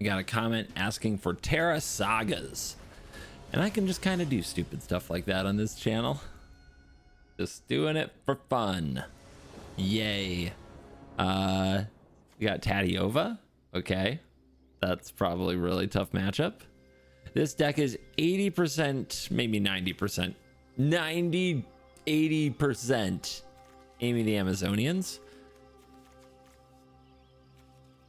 I got a comment asking for Terra sagas. And I can just kind of do stupid stuff like that on this channel. Just doing it for fun. Yay. We got Tatiova. Okay. That's probably a really tough matchup. This deck is 80%, maybe 90%. 80% Amy the Amazonians.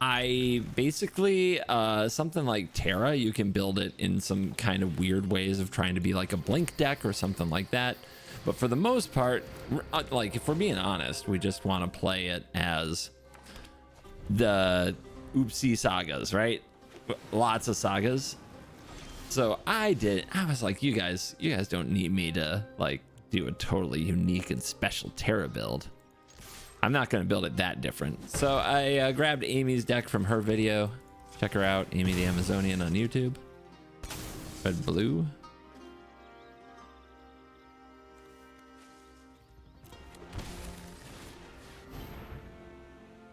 I basically, something like Terra, you can build it in some kind of weird ways of trying to be like a blink deck or something like that. But for the most part, like if we're being honest, we just want to play it as the oopsie sagas, right? Lots of sagas. So I was like, you guys don't need me to like do a totally unique and special Terra build. I'm not going to build it that different. So I grabbed Amy's deck from her video. Check her out, Amy the Amazonian on YouTube. Red blue.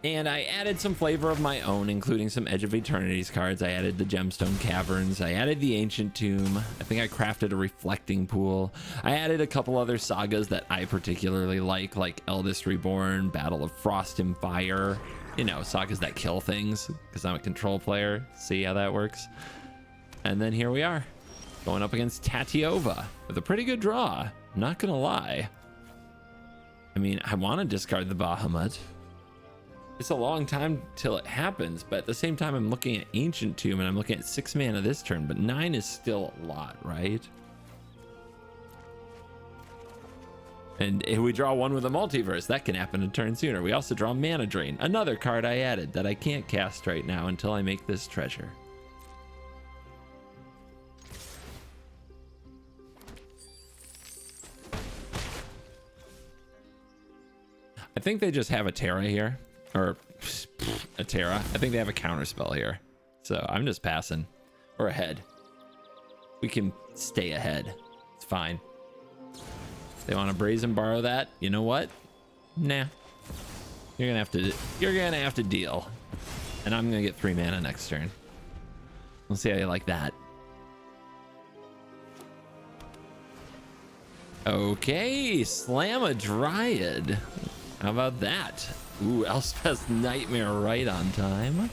And I added some flavor of my own, including some Edge of Eternity's cards. I added the Gemstone Caverns. I added the Ancient Tomb. I think I crafted a Reflecting Pool. I added a couple other sagas that I particularly like Eldest Reborn, Battle of Frost and Fire. You know, sagas that kill things, because I'm a control player. See how that works? And then here we are, going up against Tatiova with a pretty good draw. Not gonna lie. I mean, I want to discard the Bahamut. It's a long time till it happens, but at the same time I'm looking at Ancient Tomb and I'm looking at 6 mana this turn, but 9 is still a lot, right? And if we draw one with a multiverse, that can happen a turn sooner. We also draw Mana Drain, another card I added that I can't cast right now until I make this treasure. I think they just have a Terra here. Or a Terra. I think they have a counter spell here. So I'm just passing. Or ahead. We can stay ahead. It's fine. They want to brazen borrow that. You know what? Nah. You're gonna have to deal. And I'm gonna get 3 mana next turn. We'll see how you like that. Okay, slam a Dryad. How about that? Ooh, Elspeth's Nightmare right on time.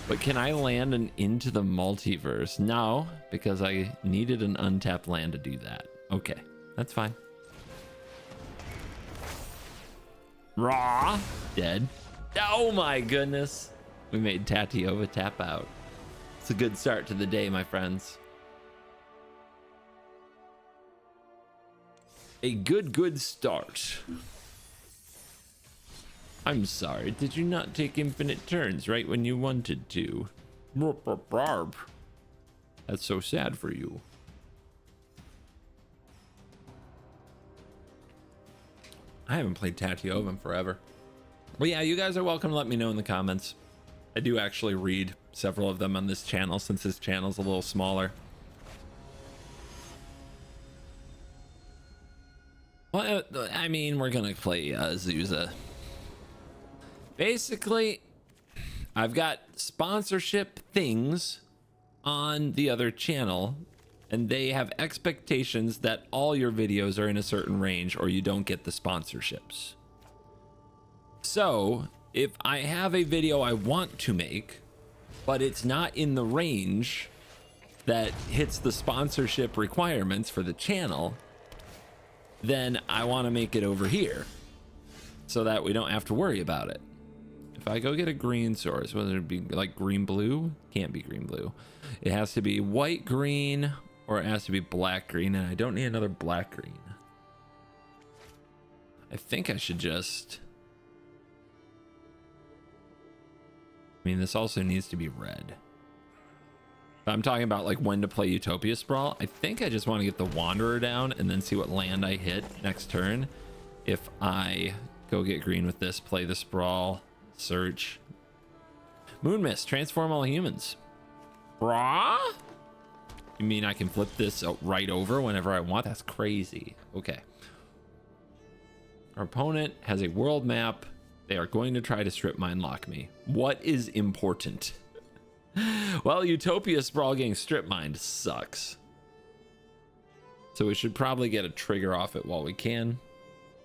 But can I land an Into the Multiverse? No, because I needed an untapped land to do that. Okay, that's fine. Raw, dead. Oh my goodness. We made Tatiova tap out. It's a good start to the day, my friends. A good start. I'm sorry, did you not take infinite turns right when you wanted to? That's so sad for you. I haven't played Tatiova in forever. Well, yeah, you guys are welcome to let me know in the comments. I do actually read several of them on this channel since this channel's a little smaller. Well, I mean, we're gonna play Zuza. Basically, I've got sponsorship things on the other channel, and they have expectations that all your videos are in a certain range or you don't get the sponsorships. So if I have a video I want to make, but it's not in the range that hits the sponsorship requirements for the channel, then I want to make it over here so that we don't have to worry about it. If I go get a green source, whether it be like green blue, can't be green blue. It has to be white green or it has to be black green, and I don't need another black green. I think I should just, I mean, this also needs to be red. I'm talking about like when to play Utopia Sprawl. I think I just want to get the Wanderer down and then see what land I hit next turn. If I go get green with this, play the Sprawl, search. Moonmist, transform all humans. Brah? You mean I can flip this right over whenever I want? That's crazy. Okay. Our opponent has a world map They are going to try to strip mine lock me. What is important? Well, Utopia Sprawl getting strip mined sucks. So we should probably get a trigger off it while we can.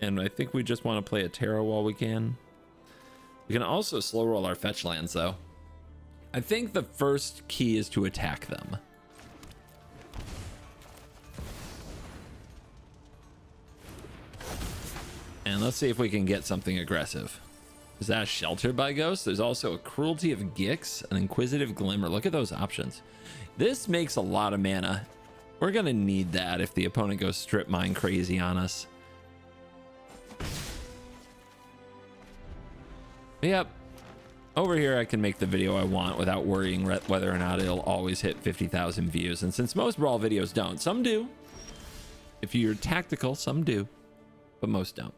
And I think we just want to play a Terra while we can. We can also slow roll our fetch lands though. I think the first key is to attack them. And let's see if we can get something aggressive. Is that a Shelter by Ghost? There's also a Cruelty of Gix, an Inquisitive Glimmer. Look at those options. This makes a lot of mana. We're gonna need that if the opponent goes strip mine crazy on us. Yep. Over here I can make the video I want without worrying whether or not it'll always hit 50,000 views. And since most Brawl videos don't, some do. If you're tactical, some do, but most don't.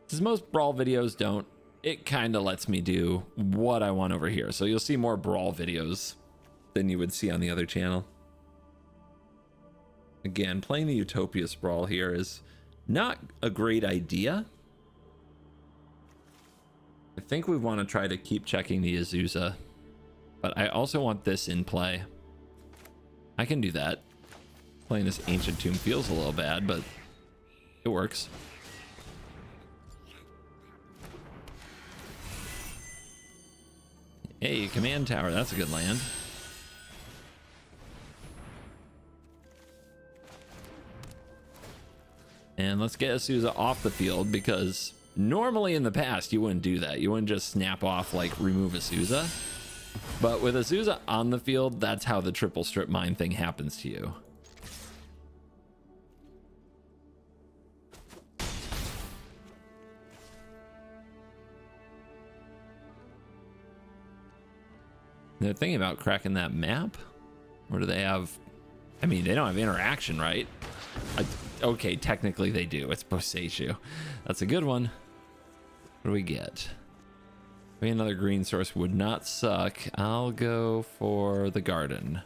Since most Brawl videos don't, it kind of lets me do what I want over here. So you'll see more Brawl videos than you would see on the other channel. Again, playing the Utopia Sprawl here is not a great idea. I think we want to try to keep checking the Azusa, but I also want this in play. I can do that. Playing this Ancient Tomb feels a little bad, but it works. Hey, Command Tower, that's a good land. And let's get Azusa off the field, because normally in the past you wouldn't do that. You wouldn't just snap off, like, remove Azusa. But with Azusa on the field, that's how the triple strip mine thing happens to you. They're thinking about cracking that map. Or do they have... I mean, they don't have interaction, right? Okay, technically they do. It's Boseiju. That's a good one. What do we get? Maybe another green source would not suck. I'll go for the garden.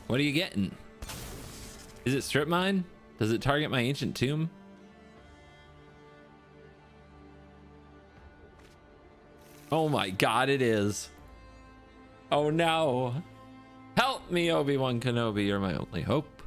What are you getting? Is it strip mine? Does it target my Ancient Tomb? Oh my god, it is. Oh no. Help me, Obi-Wan Kenobi, you're my only hope.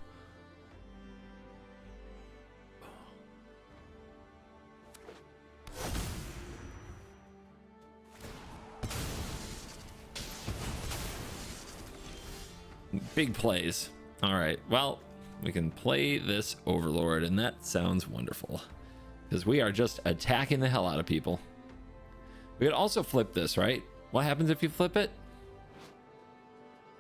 Big plays. All right, well, we can play this Overlord, and that sounds wonderful, because we are just attacking the hell out of people. We could also flip this, right? What happens if you flip it?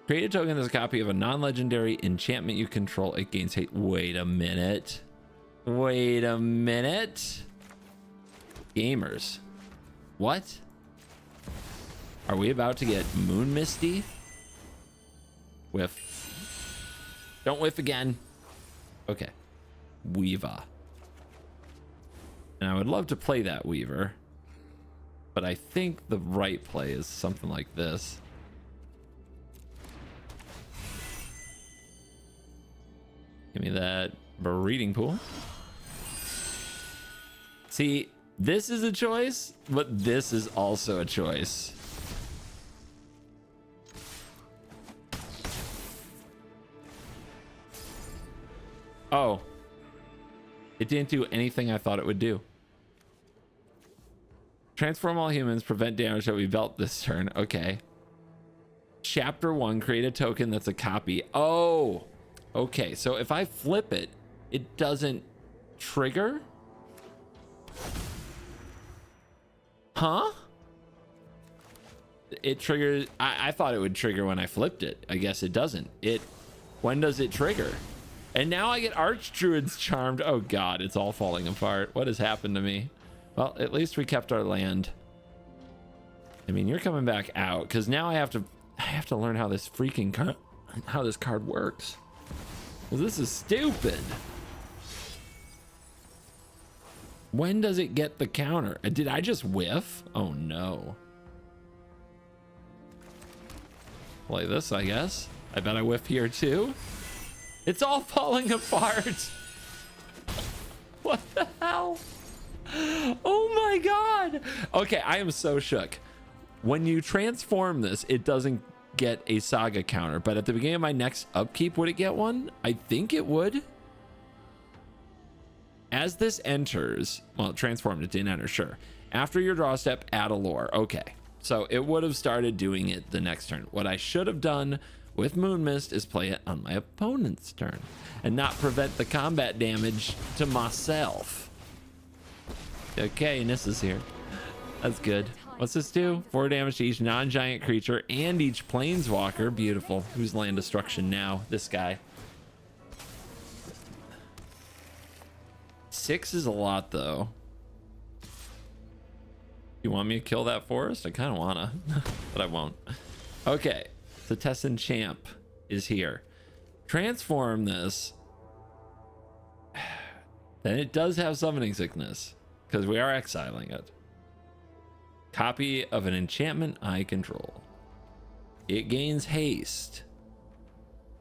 Create a token as a copy of a non-legendary enchantment you control. It gains hate. Wait a minute. Wait a minute. Gamers. What? Are we about to get Moon Misty? Whiff. Don't whiff again. Okay. Weaver. And I would love to play that Weaver, but I think the right play is something like this. Give me that breeding pool. See, this is a choice, but this is also a choice. Oh, it didn't do anything I thought it would do. Transform all humans, prevent damage that we dealt this turn. Okay. Chapter 1, create a token that's a copy. Oh, okay. So if I flip it, it doesn't trigger? Huh? It triggers. I thought it would trigger when I flipped it. I guess it doesn't. When does it trigger? And now I get Archdruid's Charmed. Oh god, it's all falling apart. What has happened to me? Well, at least we kept our land. I mean, you're coming back out, because now I have to learn how this freaking how this card works. Well, this is stupid. When does it get the counter? Did I just whiff? Oh no. Play this, I guess. I bet I whiff here too. It's all falling apart. What the hell? Oh my god. Okay, I am so shook. When you transform this, it doesn't get a saga counter, but at the beginning of my next upkeep, would it get one? I think it would. As this enters, well, it transformed, it didn't enter, sure. After your draw step, add a lore. Okay, so it would have started doing it the next turn. What I should have done with Moon Mist is play it on my opponent's turn and not prevent the combat damage to myself. Okay, and this is here. That's good. What's this do? 4 damage to each non-giant creature and each planeswalker. Beautiful. Who's land destruction now? This guy. 6 is a lot though. You want me to kill that forest? I kind of wanna, but I won't. Okay, the Tessin Champ is here. Transform this. Then it does have summoning sickness because we are exiling it. Copy of an enchantment I control. It gains haste.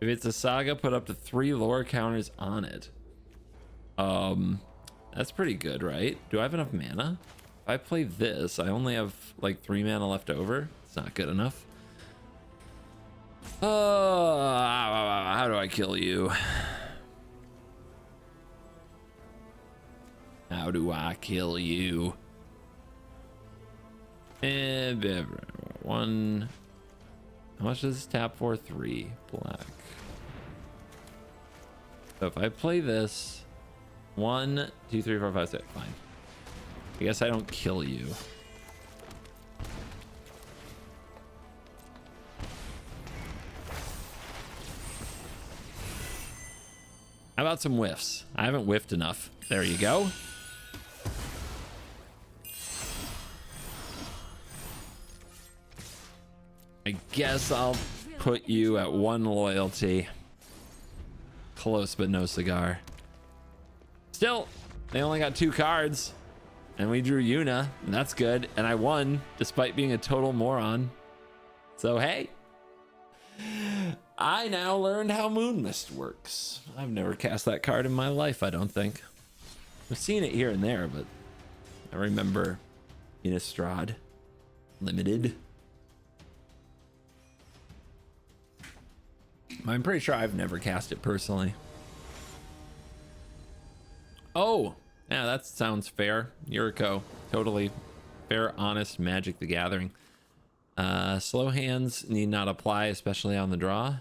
If it's a saga, put up to 3 lore counters on it. That's pretty good, right? Do I have enough mana? If I play this, I only have like 3 mana left over. It's not good enough. How do I kill you? How do I kill you? And 1. How much does this tap for? 3 black. So if I play this, 1, 2, 3, 4, 5, 6, fine. I guess I don't kill you. How about some whiffs? I haven't whiffed enough. There you go. I guess I'll put you at 1 loyalty. Close, but no cigar. Still, they only got 2 cards. And we drew Yuna, and that's good. And I won, despite being a total moron. So, hey. I now learned how Moon Mist works. I've never cast that card in my life, I don't think. I've seen it here and there, but I remember Innistrad Limited. I'm pretty sure I've never cast it personally. Oh, yeah, that sounds fair. Yuriko, totally fair, honest Magic the Gathering. Slow hands need not apply, especially on the draw.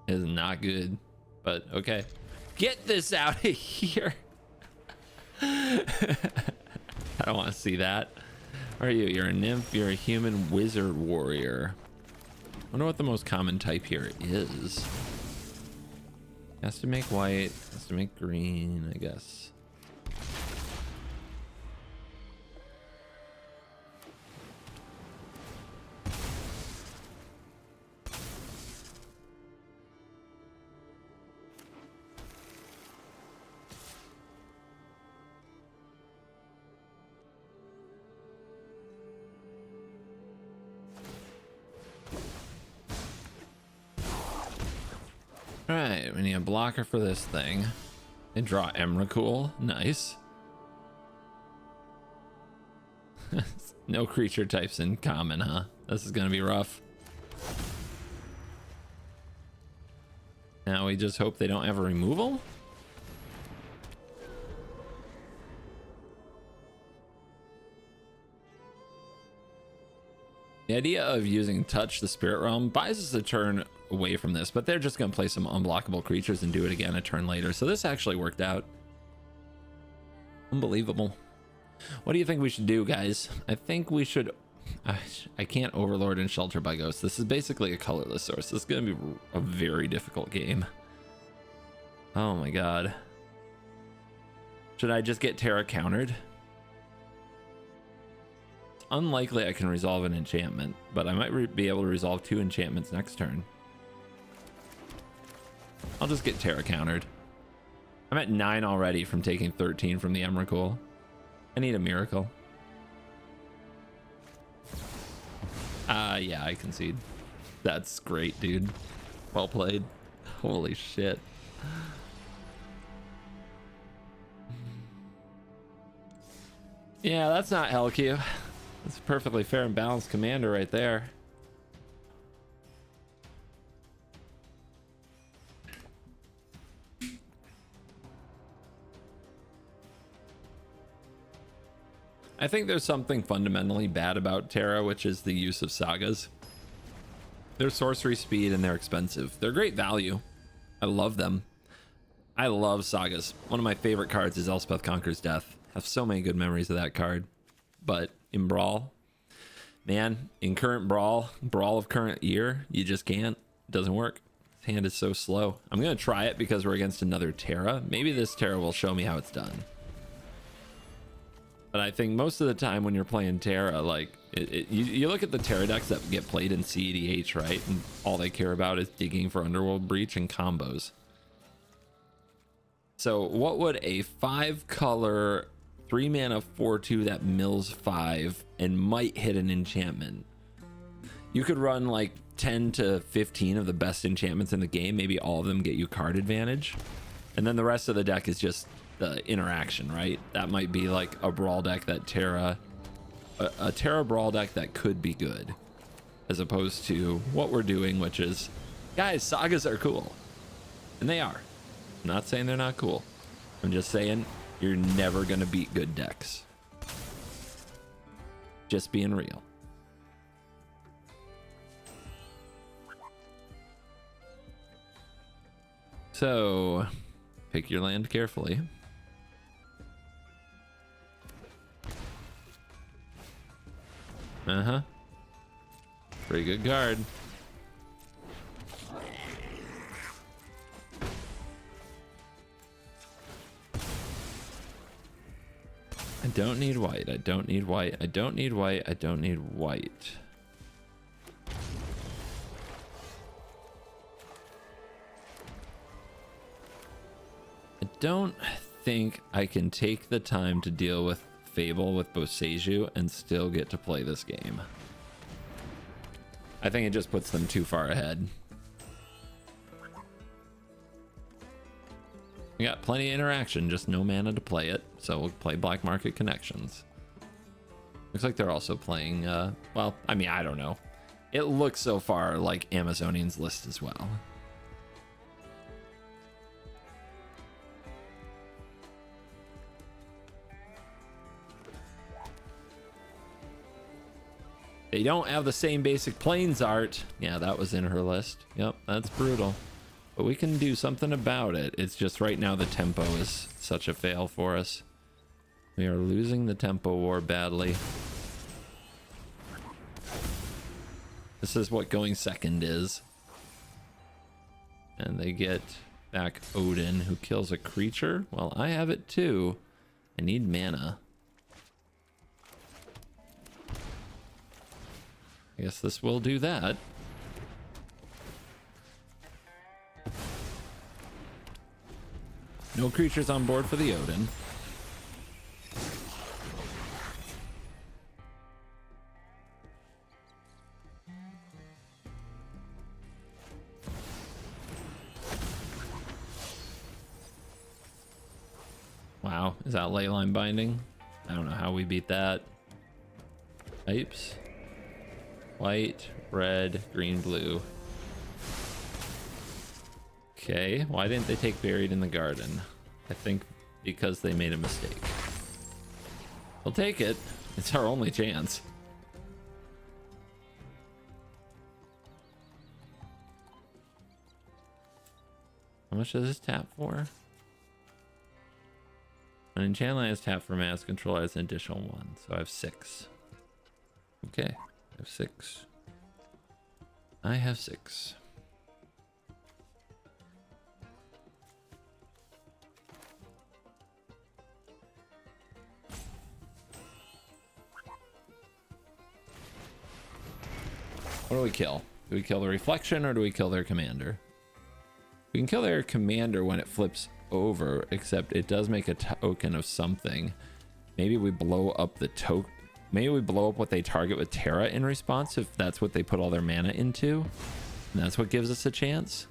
Is not good, but okay. Get this out of here. I don't want to see that. Are you? You're a nymph. You're a human wizard warrior. I wonder what the most common type here is. Has to make white. Has to make green, I guess. Alright, we need a blocker for this thing. And draw Emrakul. Nice. No creature types in common, huh? This is gonna be rough. Now we just hope they don't have a removal. The idea of using Touch the Spirit Realm buys us a turn away from this, but they're just going to play some unblockable creatures and do it again a turn later. So this actually worked out. Unbelievable. What do you think we should do, guys? I think we should... I can't Overlord and Shelter by Ghost. This is basically a colorless source. This is going to be a very difficult game. Oh my god. Should I just get Terra countered? Unlikely I can resolve an enchantment, but I might be able to resolve 2 enchantments next turn. I'll just get Terra countered. I'm at 9 already from taking 13 from the Emrakul. I need a miracle. Yeah, I concede. That's great, dude. Well played. Holy shit. Yeah, that's not Hellq. That's a perfectly fair and balanced commander right there. I think there's something fundamentally bad about Terra, which is the use of sagas. They're sorcery speed and they're expensive. They're great value. I love them. I love sagas. One of my favorite cards is Elspeth Conquers Death. I have so many good memories of that card. But in Brawl, man, in current Brawl of current year, you just can't. It doesn't work. His hand is so slow. I'm going to try it because we're against another Terra. Maybe this Terra will show me how it's done. But I think most of the time when you're playing Terra, like, you look at the Terra decks that get played in CEDH, right? And all they care about is digging for Underworld Breach and combos. So what would a 5-color, 3-mana 4/2 that mills 5 and might hit an enchantment? You could run like 10 to 15 of the best enchantments in the game. Maybe all of them get you card advantage. And then the rest of the deck is just the interaction, right? That might be like a Brawl deck that Terra, a Terra Brawl deck that could be good, as opposed to what we're doing, which is, guys, sagas are cool. And they are. I'm not saying they're not cool. I'm just saying you're never going to beat good decks. Just being real. So, pick your land carefully. Uh-huh. Pretty good card. I don't need white. I don't need white. I don't need white. I don't need white. I don't think I can take the time to deal with Fable with Boseiju and still get to play this game. I think it just puts them too far ahead. We got plenty of interaction, just no mana to play it, so we'll play Black Market Connections. Looks like they're also playing, well, I mean, I don't know. It looks so far like Amazonian's list as well. They don't have the same basic planes art. Yeah, that was in her list. Yep, that's brutal. But we can do something about it. It's just right now the tempo is such a fail for us. We are losing the tempo war badly. This is what going second is. And they get back Odin, who kills a creature. Well, I have it too. I need mana. I guess this will do that. No creatures on board for the Odin. Wow, is that Leyline Binding? I don't know how we beat that. Types. White, red, green, blue. Okay, why didn't they take Buried in the Garden? I think because they made a mistake. We'll take it. It's our only chance. How much does this tap for? An enchantment is tapped for mass control as an additional 1, so I have 6. Okay, I have 6. I have 6. What do we kill? Do we kill the reflection or do we kill their commander? We can kill their commander when it flips over, except it does make a token of something. Maybe we blow up the token. Maybe we blow up what they target with Terra in response, if that's what they put all their mana into. And that's what gives us a chance.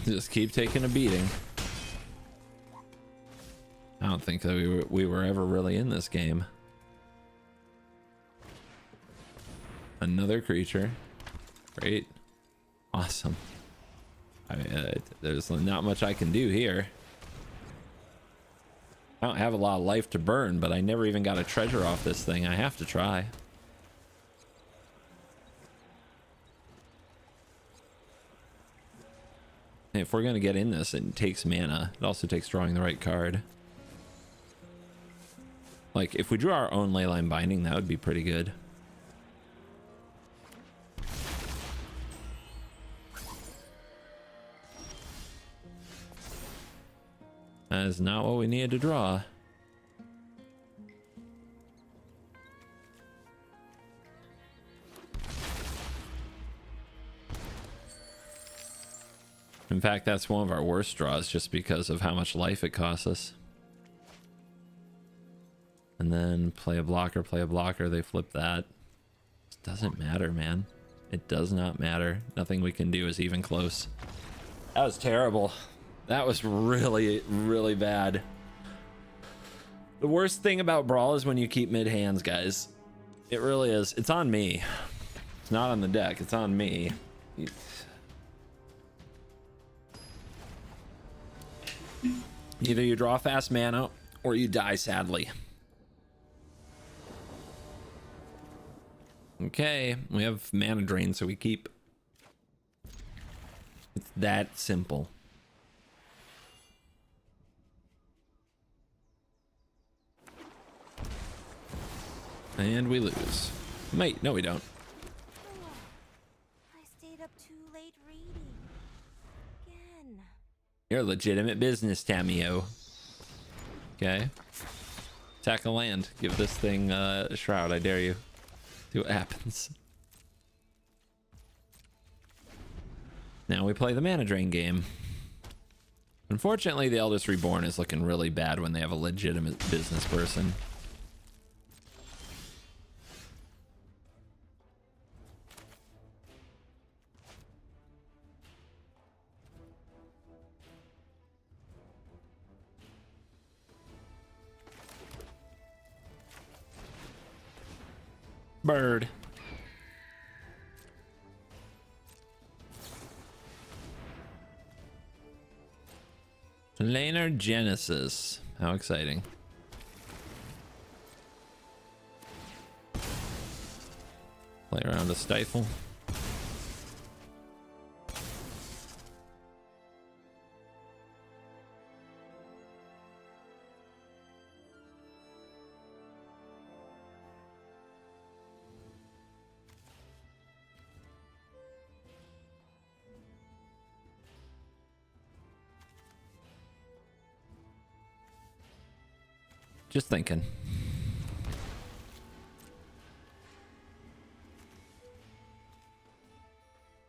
Just keep taking a beating. I don't think that we were ever really in this game. Another creature. Great. Awesome. There's not much I can do here. I don't have a lot of life to burn, but I never even got a treasure off this thing. I have to try. If we're going to get in this, it takes mana. It also takes drawing the right card. Like, if we drew our own Leyline Binding, that would be pretty good. That is not what we needed to draw. In fact, that's one of our worst draws just because of how much life it costs us. And then play a blocker, they flip that. It doesn't matter, man. It does not matter. Nothing we can do is even close. That was terrible. That was really, really bad. The worst thing about Brawl is when you keep mid hands, guys. It really is. It's on me. It's not on the deck. It's on me. Either you draw fast mana or you die sadly. Okay, we have mana drain, so we keep. It's that simple. And we lose. Wait, no we don't. I stayed up too late reading. Again. You're legitimate business, Tamio. Okay. Attack a land. Give this thing a shroud, I dare you. See what happens. Now we play the mana drain game. Unfortunately, the Eldest Reborn is looking really bad when they have a legitimate business person. Bird. Laner Genesis. How exciting. Play around a stifle. Just thinking.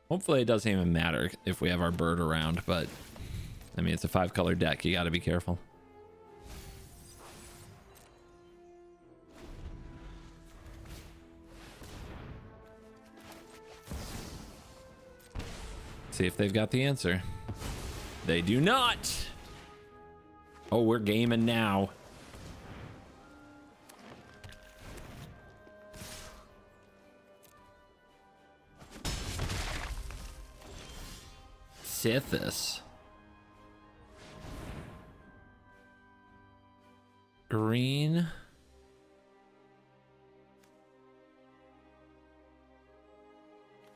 Hopefully it doesn't even matter if we have our bird around, but I mean, it's a 5-color deck. You got to be careful. See if they've got the answer. They do not. Oh, we're gaming now. Sithis. Green.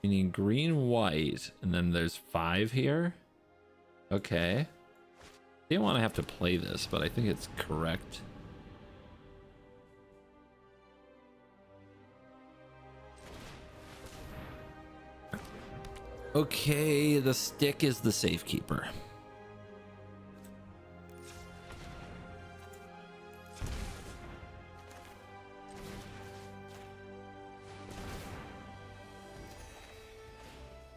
We need green, white, and then there's 5 here. Okay. Didn't want to have to play this, but I think it's correct. Okay, the stick is the safekeeper.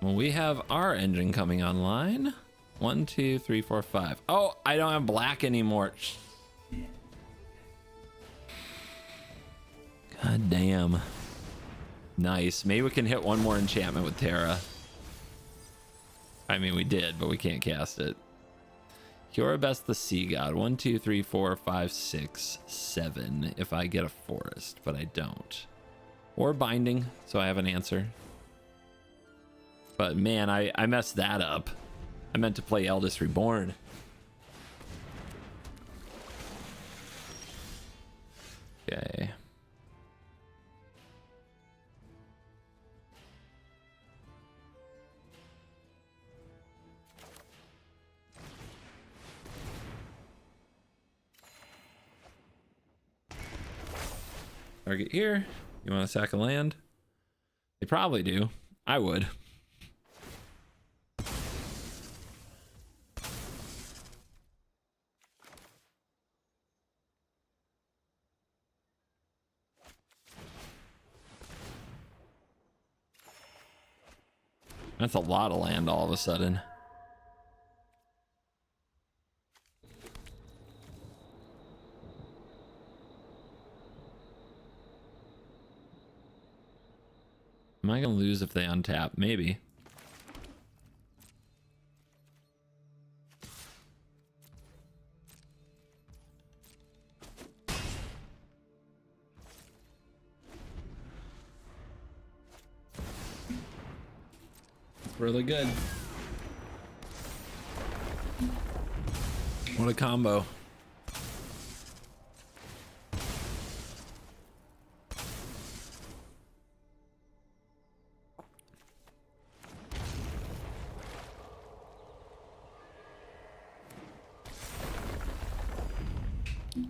Well, we have our engine coming online. 1, 2, 3, 4, 5. Oh, I don't have black anymore. God damn. Nice. Maybe we can hit one more enchantment with Terra. I mean, we did, but we can't cast it. Cure best the sea god. 1, 2, 3, 4, 5, 6, 7. If I get a forest, but I don't. Or binding, so I have an answer. But man, I messed that up. I meant to play Eldest Reborn. Okay. Target here. You want to sack a land? They probably do. I would. That's a lot of land all of a sudden. Am I gonna lose if they untap? Maybe. Really good. What a combo.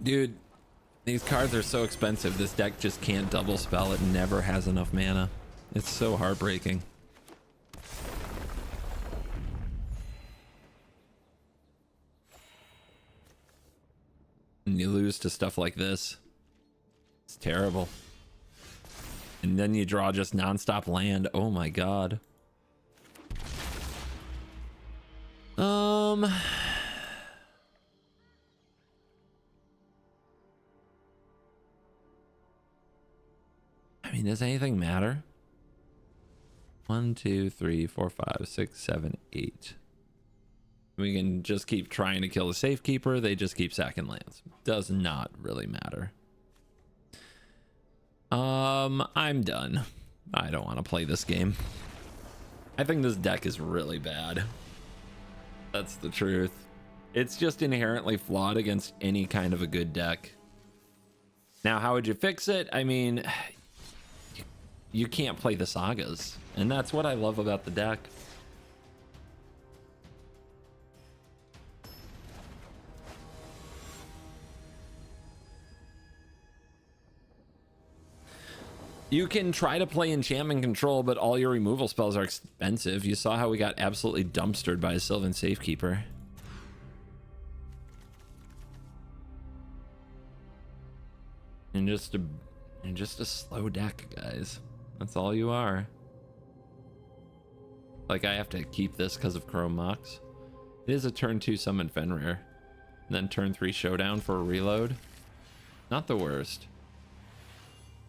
Dude, these cards are so expensive. This deck just can't double spell. It never has enough mana. It's so heartbreaking. And you lose to stuff like this. It's terrible. And then you draw just non-stop land. Oh my god. I mean, does anything matter? 1, 2, 3, 4, 5, 6, 7, 8. We can just keep trying to kill the safekeeper. They just keep sacking lands. Does not really matter. I'm done. I don't want to play this game. I think this deck is really bad. That's the truth. It's just inherently flawed against any kind of a good deck. Now, how would you fix it? I mean, you can't play the sagas, and that's what I love about the deck. You can try to play enchantment control, but all your removal spells are expensive. You saw how we got absolutely dumpstered by a Sylvan Safekeeper. And just a slow deck, guys. That's all you are. Like, I have to keep this because of Chrome Mox. It is a turn 2 summon Fenrir. And then turn 3 showdown for a reload. Not the worst.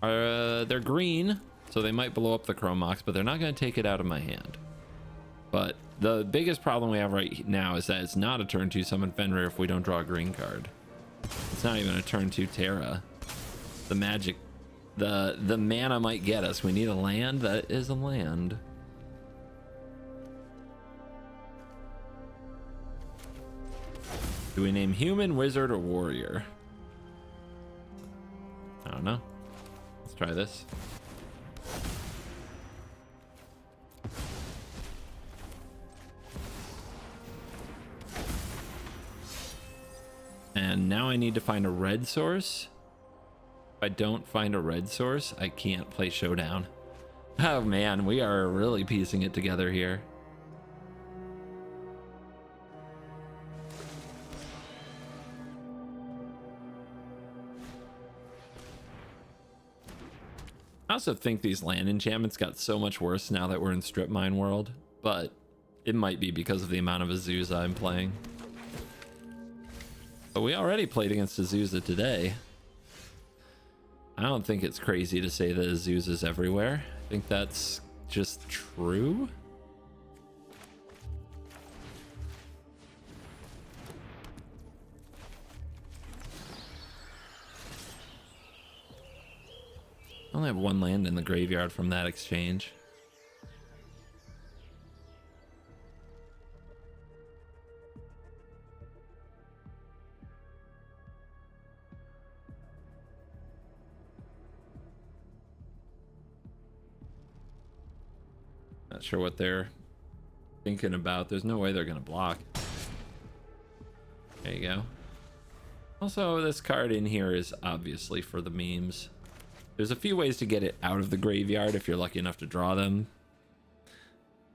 They're green, so they might blow up the Chrome Mox, but they're not going to take it out of my hand. But the biggest problem we have right now is that it's not a turn 2 summon Fenrir if we don't draw a green card. It's not even a turn 2 Terra. The magic, the mana might get us. We need a land. That is a land. Do we name human, wizard, or warrior? I don't know. Let's try this. And now I need to find a red source. If I don't find a red source, I can't play showdown. Oh man, we are really piecing it together here. I also think these land enchantments got so much worse now that we're in strip mine world, but it might be because of the amount of Azusa I'm playing. But we already played against Azusa today. I don't think it's crazy to say that Azusa's everywhere. I think that's just true. I only have one land in the graveyard from that exchange. Not sure what they're thinking about. There's no way they're gonna block. There you go. Also, this card in here is obviously for the memes. There's a few ways to get it out of the graveyard if you're lucky enough to draw them.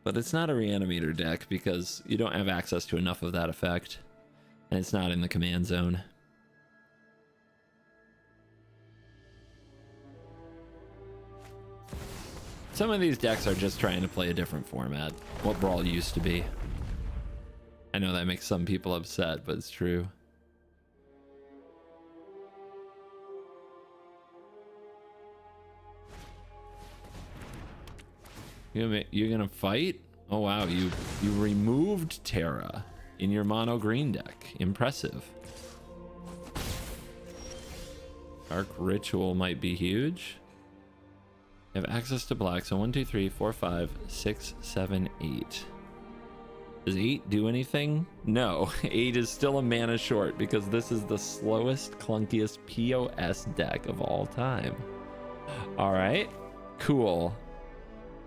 But it's not a reanimator deck because you don't have access to enough of that effect. And it's not in the command zone. Some of these decks are just trying to play a different format. What Brawl used to be. I know that makes some people upset, but it's true. You're gonna fight? Oh wow, you removed Terra in your mono green deck. Impressive. Dark Ritual might be huge. You have access to black, so 1, 2, 3, 4, 5, 6, 7, 8. Does 8 do anything? No, 8 is still a mana short because this is the slowest, clunkiest POS deck of all time. All right, cool.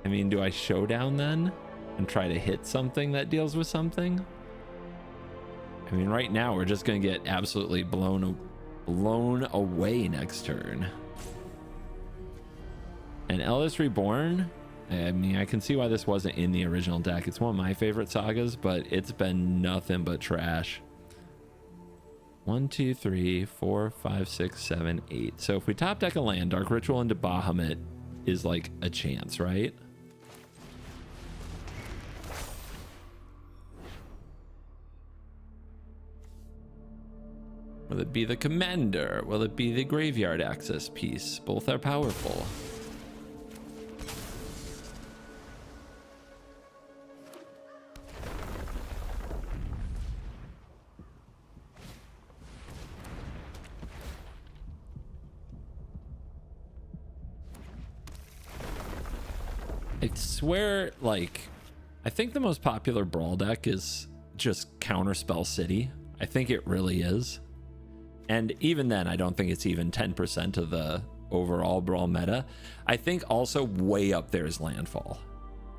I mean, do I showdown then and try to hit something that deals with something? I mean, right now we're just gonna get absolutely blown away next turn. And Eldest Reborn, I mean, I can see why this wasn't in the original deck. It's one of my favorite sagas, but it's been nothing but trash. 1, 2, 3, 4, 5, 6, 7, 8. So if we top deck a land, Dark Ritual into Bahamut is like a chance, right? Will it be the commander? Will it be the graveyard access piece? Both are powerful. I swear, like, I think the most popular Brawl deck is just Counterspell City. I think it really is. And even then, I don't think it's even 10% of the overall Brawl meta. I think also way up there is Landfall.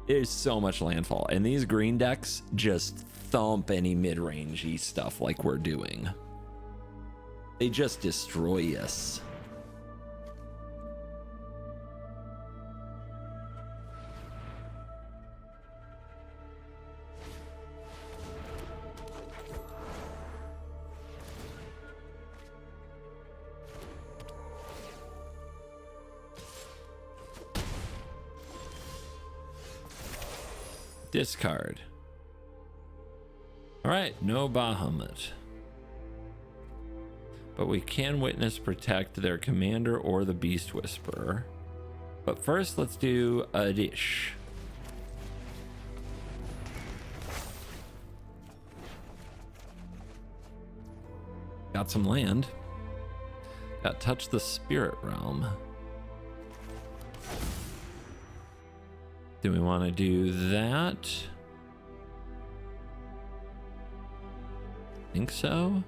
There's so much Landfall. And these green decks just thump any mid-rangey stuff like we're doing. They just destroy us. Discard. All right, no Bahamut. But we can witness protect their commander or the Beast Whisperer. But first, let's do a dish. Got some land. Got Touch the Spirit Realm. Do we want to do that? Think so.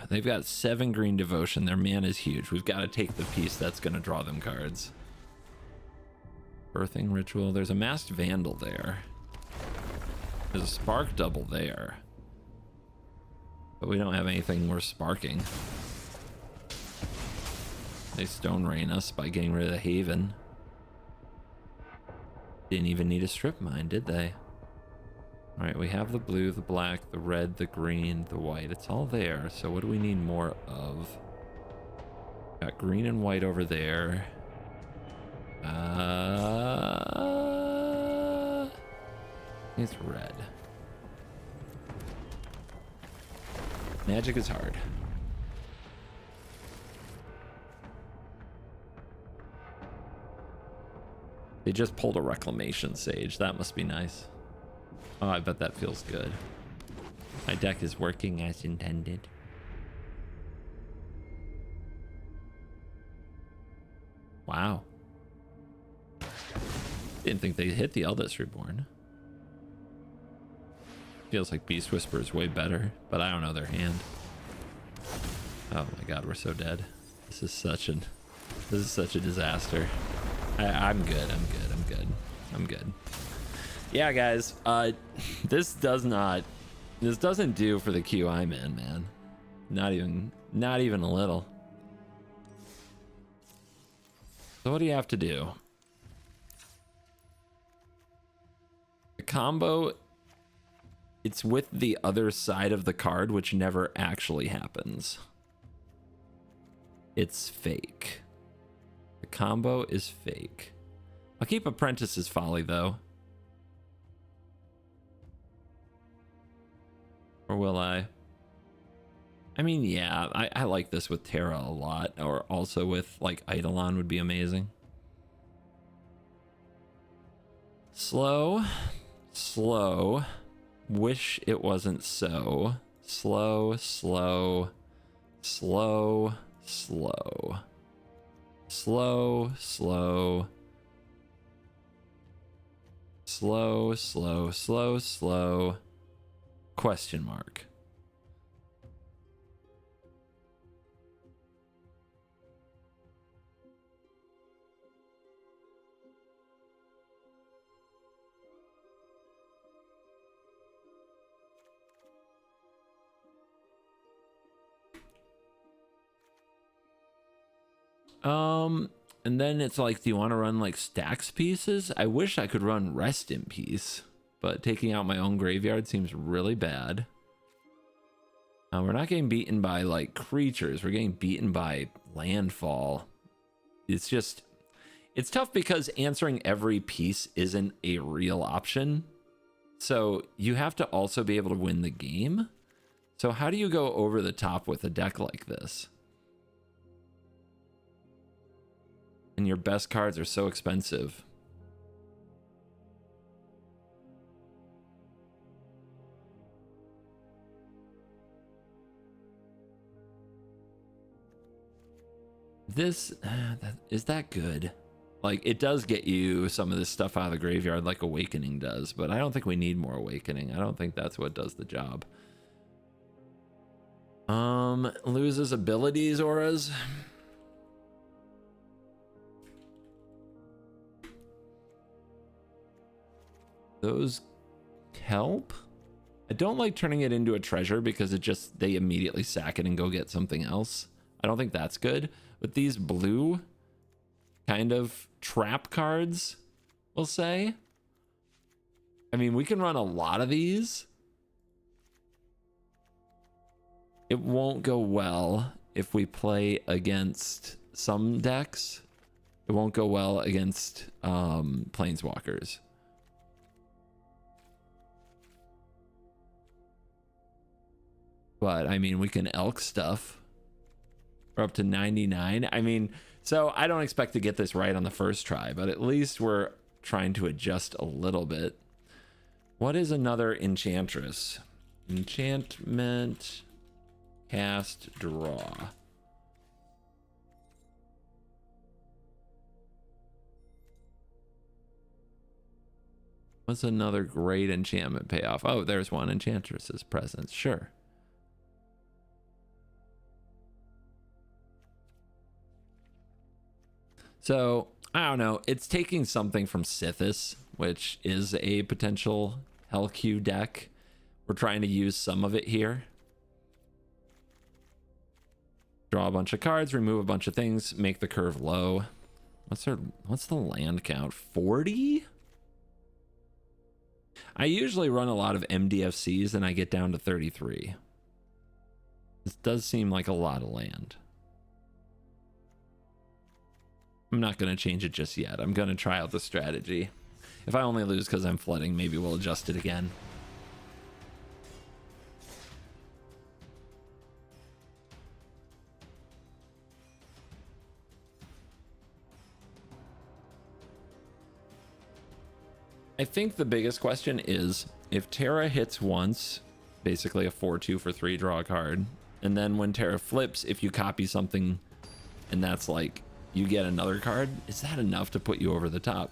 They've got 7 green devotion. Their mana is huge. We've got to take the piece that's going to draw them cards. Birthing Ritual. There's a Masked Vandal there. There's a Spark Double there. But we don't have anything worth sparking. They Stone Rain us by getting rid of the Haven. Didn't even need a strip mine, did they? All right, we have the blue, the black, the red, the green, the white. It's all there. So what do we need more of? Got green and white over there. It's red. Magic is hard. They just pulled a reclamation sage. That must be nice. Oh, I bet that feels good. My deck is working as intended. Wow. Didn't think they hit the Eldest Reborn. Feels like Beast Whisper is way better, but I don't know their hand. Oh my god, we're so dead. This is such a disaster. I'm good. Yeah, guys, this doesn't do for the queue I'm in, man. Not even a little. So what do you have to do? The combo, it's with the other side of the card, which never actually happens. It's fake. The combo is fake. I'll keep Apprentice's Folly, though. Or will I? I mean, yeah, I like this with Terra a lot, or also with, like, Eidolon would be amazing. Slow. Wish it wasn't so. Slow. Question mark. And then it's like, do you want to run like stacks pieces? I wish I could run Rest in Peace, but taking out my own graveyard seems really bad. We're not getting beaten by like creatures. We're getting beaten by landfall. It's tough because answering every piece isn't a real option. So you have to also be able to win the game. So how do you go over the top with a deck like this? And your best cards are so expensive. Is that good? Like, it does get you some of this stuff out of the graveyard like Awakening does, but I don't think we need more Awakening. I don't think that's what does the job. Loses abilities, auras. Those help. I don't like turning it into a treasure because they immediately sack it and go get something else. I don't think that's good. But these blue kind of trap cards, we'll say. I mean, we can run a lot of these. It won't go well if we play against some decks. It won't go well against Planeswalkers. But I mean, we can elk stuff. We're up to 99. I mean, so I don't expect to get this right on the first try, but at least we're trying to adjust a little bit. What is another enchantress? Enchantment, cast, draw. What's another great enchantment payoff? Oh, there's one. Enchantress's Presence. Sure. So, I don't know. It's taking something from Sithis, which is a potential LQ deck. We're trying to use some of it here. Draw a bunch of cards, remove a bunch of things, make the curve low. What's the land count? 40? I usually run a lot of MDFCs and I get down to 33. This does seem like a lot of land. I'm not going to change it just yet. I'm going to try out the strategy. If I only lose because I'm flooding, maybe we'll adjust it again. I think the biggest question is if Terra hits once, basically a 4-2 for 3 draw a card, and then when Terra flips, if you copy something and that's like you get another card, is that enough to put you over the top?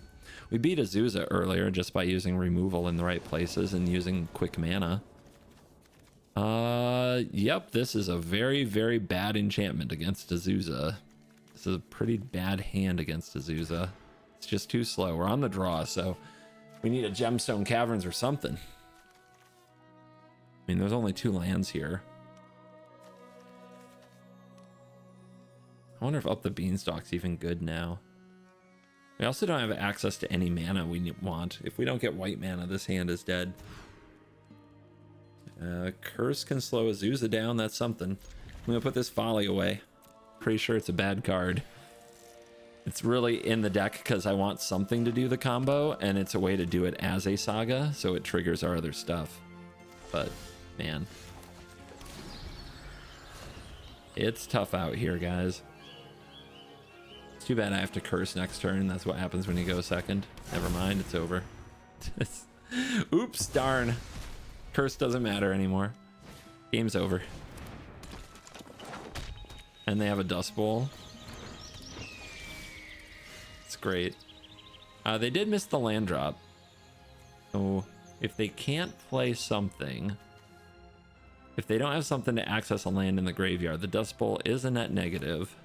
We beat Azusa earlier just by using removal in the right places and using quick mana. Yep, this is a very, very bad enchantment against Azusa. This is a pretty bad hand against Azusa. It's just too slow. We're on the draw, so we need a Gemstone Caverns or something. I mean, there's only 2 lands here. I wonder if Up the Beanstalk's even good now. We also don't have access to any mana we want. If we don't get white mana, this hand is dead. Curse can slow Azusa down. That's something. I'm gonna put this Folly away. Pretty sure it's a bad card. It's really in the deck because I want something to do the combo, and it's a way to do it as a saga, so it triggers our other stuff. But, man. It's tough out here, guys. It's too bad I have to curse next turn. That's what happens when you go second. Never mind, it's over. Oops, darn. Curse doesn't matter anymore. Game's over. And they have a Dust Bowl. It's great. They did miss the land drop. So if they can't play something, if they don't have something to access a land in the graveyard, the Dust Bowl is a net negative.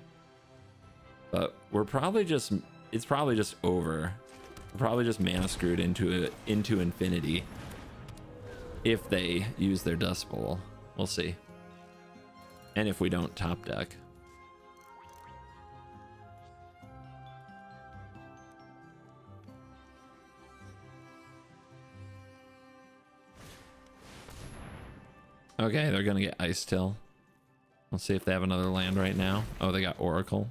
But we're probably just, it's probably just over. We're probably just mana screwed into infinity if they use their Dust Bowl. We'll see. And if we don't top deck. Okay, they're gonna get Ice Till. Let's see if they have another land right now. Oh, they got Oracle.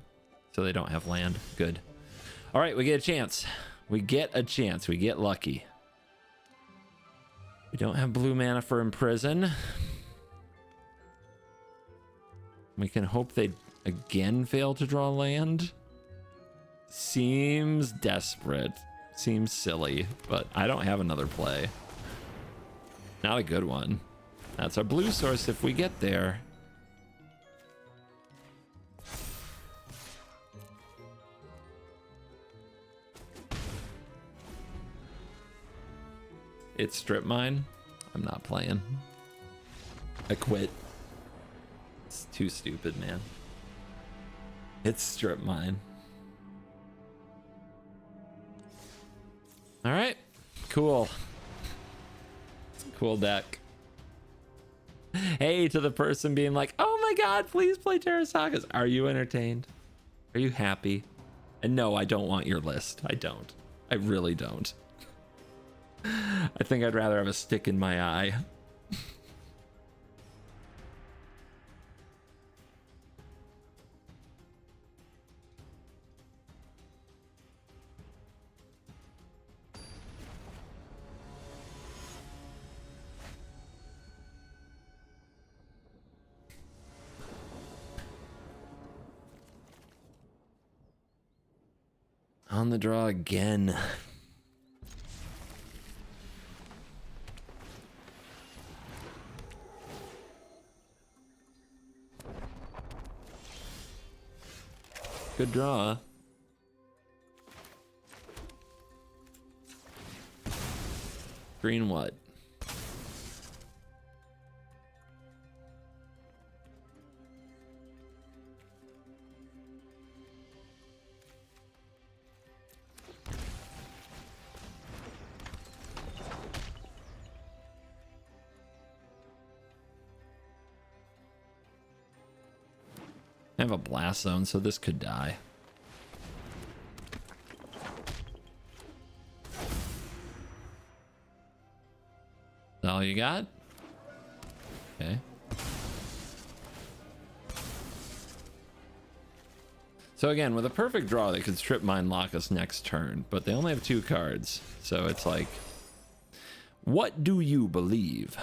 So they don't have land. Good. All right, we get a chance. We get a chance. We get lucky. We don't have blue mana for Imprison. We can hope they again fail to draw land. Seems desperate. Seems silly, but I don't have another play. Not a good one. That's our blue source if we get there. It's Strip Mine. I'm not playing. I quit. It's too stupid, man. It's Strip Mine. All right. Cool. Cool deck. Hey, to the person being like, oh my god, please play Terra Sagas. Are you entertained? Are you happy? And no, I don't want your list. I don't. I really don't. I think I'd rather have a stick in my eye. On the draw again. Good draw. Green what? I have a blast zone, so this could die. That all you got? Okay. So again, with a perfect draw, they could strip mine lock us next turn, but they only have 2 cards. So it's like, what do you believe?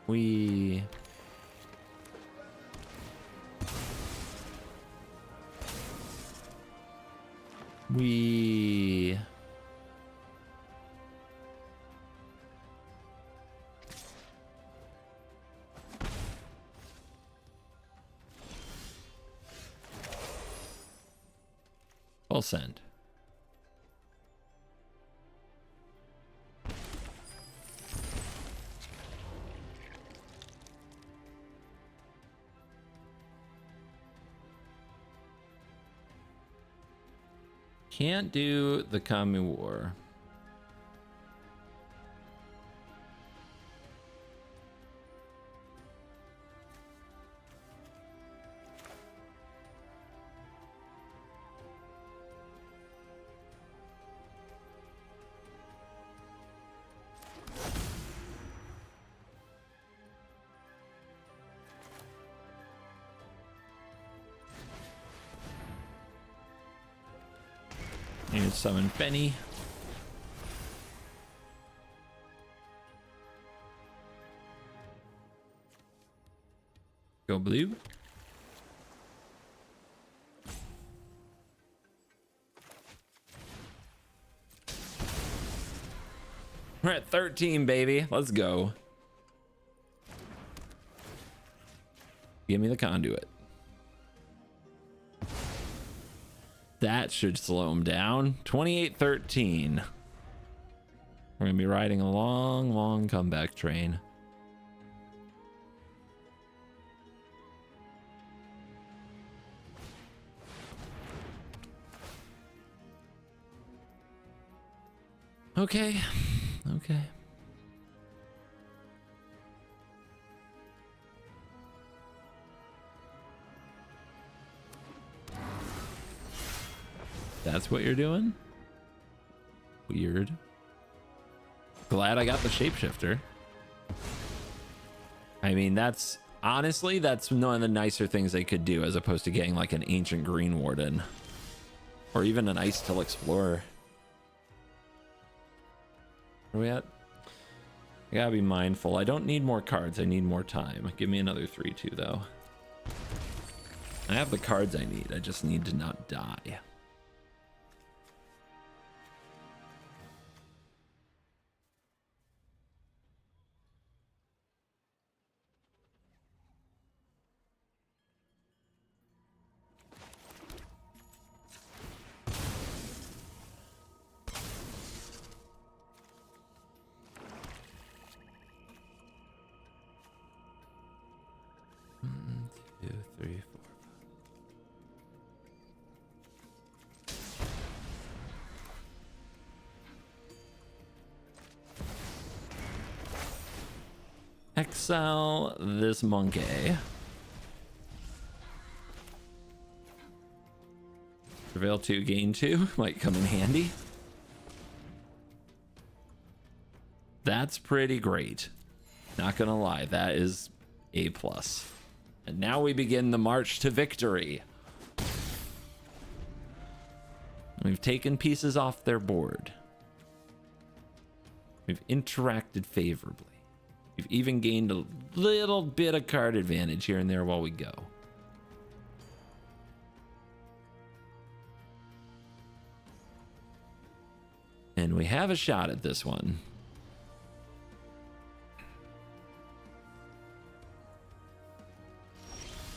We will send. Can't do the Kami War. Here's summon Benny. Go blue. We're at 13, baby. Let's go. Give me the conduit. That should slow him down. 28-13. We're gonna be riding a long comeback train. Okay. That's what you're doing? Weird. Glad I got the shapeshifter. I mean, that's honestly, that's one of the nicer things they could do as opposed to getting like an ancient green warden or even an ice till explorer. Where are we at? I gotta be mindful. I don't need more cards. I need more time. Give me another 3-2 though. I have the cards I need. I just need to not die. Exile this monkey. Prevail 2, gain 2 might come in handy. That's pretty great. Not gonna lie, that is A+. And now we begin the march to victory. We've taken pieces off their board. We've interacted favorably. We've even gained a little bit of card advantage here and there while we go. And we have a shot at this one.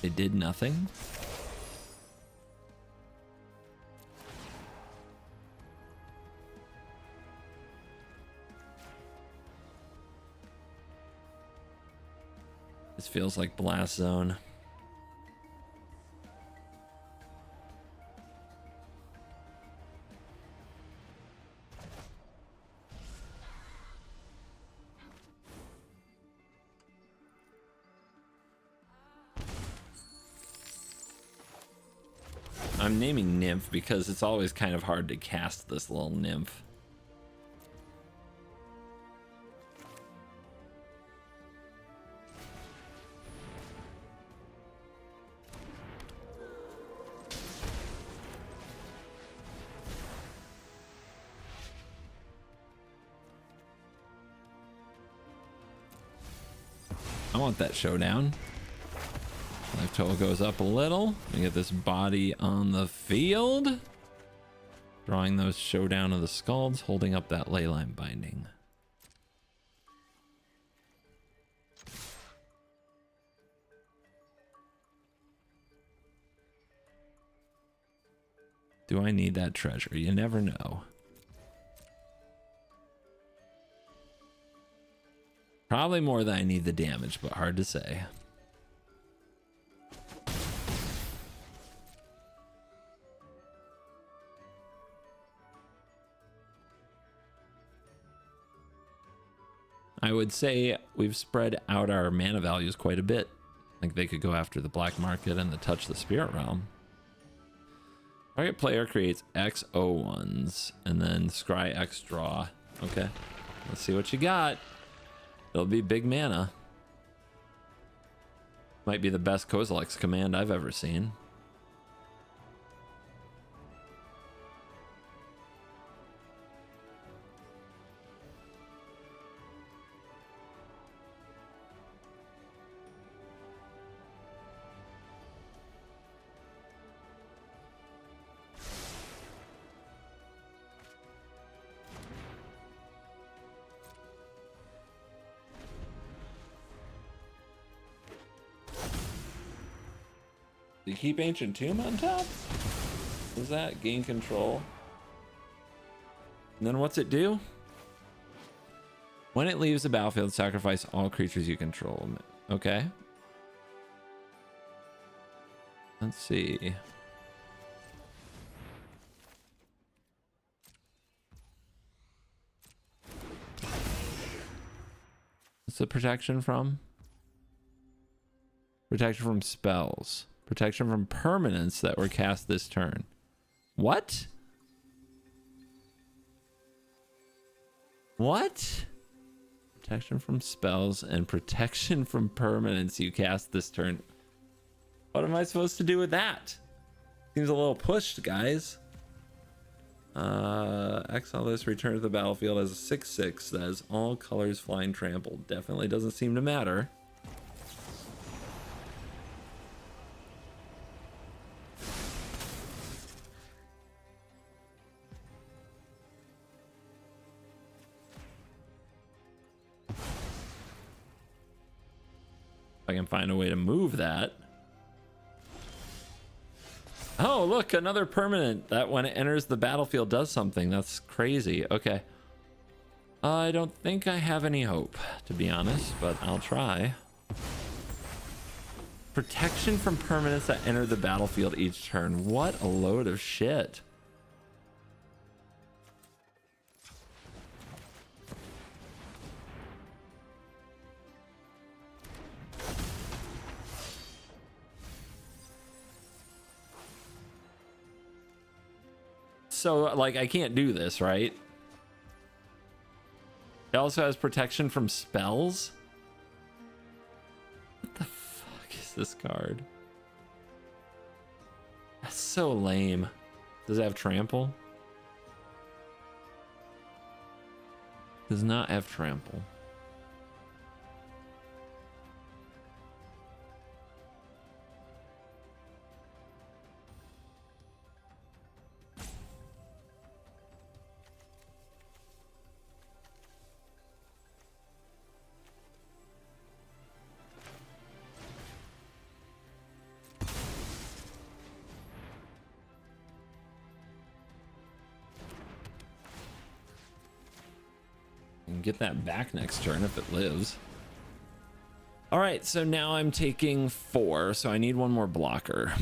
It did nothing. This feels like Blast Zone. I'm naming Nymph because it's always kind of hard to cast this little nymph. I want that showdown. Life total goes up a little. We get this body on the field. Drawing those showdown of the Scalds, holding up that leyline binding. Do I need that treasure? You never know. Probably more than I need the damage, but hard to say. I would say we've spread out our mana values quite a bit. Like they could go after the black market and the touch the spirit realm. Target player creates X O1s and then scry X draw. Okay, let's see what you got. It'll be big mana. Might be the best Kozilek's command I've ever seen. Do you keep Ancient Tomb on top? Does that gain control? And then what's it do? When it leaves the battlefield, sacrifice all creatures you control. Okay. Let's see. What's the protection from? Protection from spells. Protection from permanents that were cast this turn. What? What? Protection from spells and protection from permanents you cast this turn. What am I supposed to do with that? Seems a little pushed, guys. Exile this, return to the battlefield as a 6/6 that has all colors flying trampled. Definitely doesn't seem to matter. I can find a way to move that. Oh, look, another permanent that when it enters the battlefield does something. That's crazy. Okay. I don't think I have any hope, to be honest, but I'll try. Protection from permanents that enter the battlefield each turn. What a load of shit. So, like, I can't do this, right? It also has protection from spells? What the fuck is this card? That's so lame. Does it have trample? Does not have trample. Get that back next turn if it lives. All right, so now I'm taking 4, so I need one more blocker,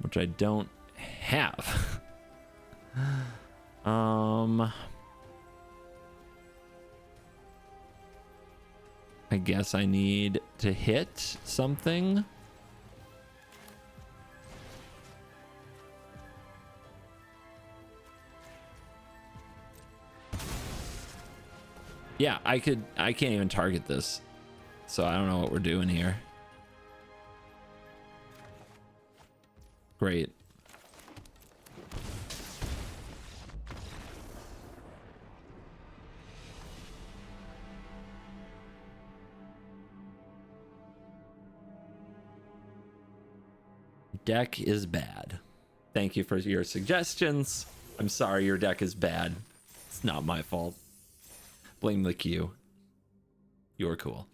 which I don't have. I guess I need to hit something. Yeah, I can't even target this. So I don't know what we're doing here. Great. Deck is bad. Thank you for your suggestions. I'm sorry your deck is bad. It's not my fault. Blame the queue. You're cool.